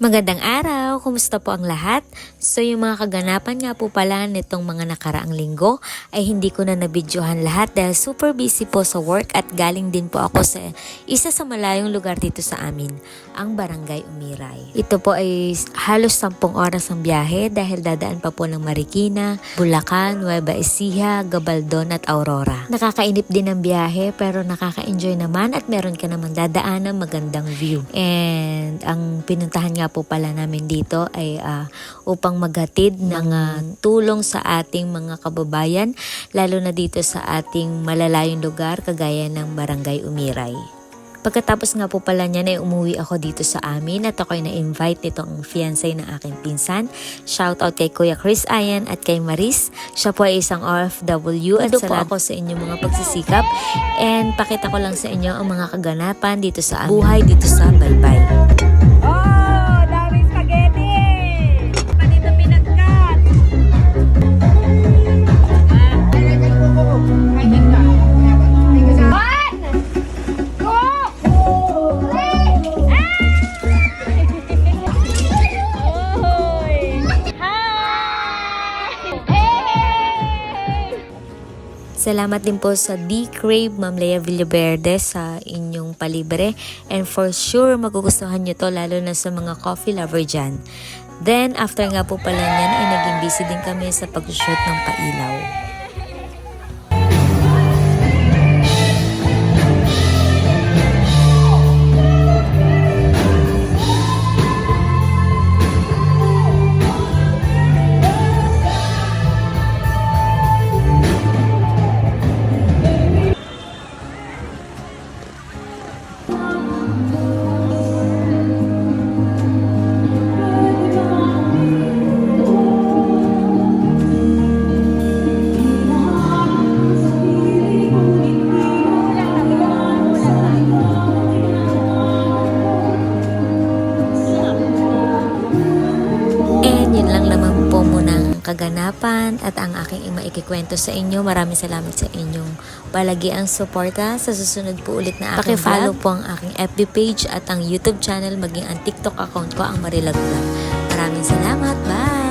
Magandang araw! Kumusta po ang lahat? So yung mga kaganapan nga po pala nitong mga nakaraang linggo ay hindi ko na nabidyohan lahat dahil super busy po sa work at galing din po ako sa isa sa malayong lugar dito sa amin, ang Barangay Umiray. Ito po ay halos 10 oras ang biyahe dahil dadaan pa po ng Marikina, Bulacan, Nueva Ecija, Gabaldon at Aurora. Nakakainip din ang biyahe pero nakaka-enjoy naman at meron ka naman dadaan ng magandang view. And ang pinuntahan nga po pala namin dito ay upang maghatid ng tulong sa ating mga kababayan, lalo na dito sa ating malalayong lugar kagaya ng Barangay Umiray. Pagkatapos nga po pala niyan ay umuwi ako dito sa amin at ako'y na-invite nitong fiancé ng aking pinsan. Shoutout kay Kuya Chris Ayan at kay Maris. Siya po ay isang OFW at salamat po sa inyong mga pagsisikap. And pakita ko lang sa inyo ang mga kaganapan dito sa buhay dito sa Baybay. Oh, daming spaghetti! Panito pinagkat! Salamat din po sa D-Crave, Ma'am Lea Villaverde sa inyong palibre. And for sure, magugustuhan nyo to lalo na sa mga coffee lover dyan. Then, after nga po pala niyan, ay naging busy din kami sa pag-shoot ng pailaw. Kaganapan at ang aking maikikwento sa inyo. Maraming salamat sa inyong palagiang suporta. Sa susunod po ulit na aking follow po ang aking FB page at ang YouTube channel, maging ang TikTok account ko, ang Marilag Vlog. Maraming salamat. Bye!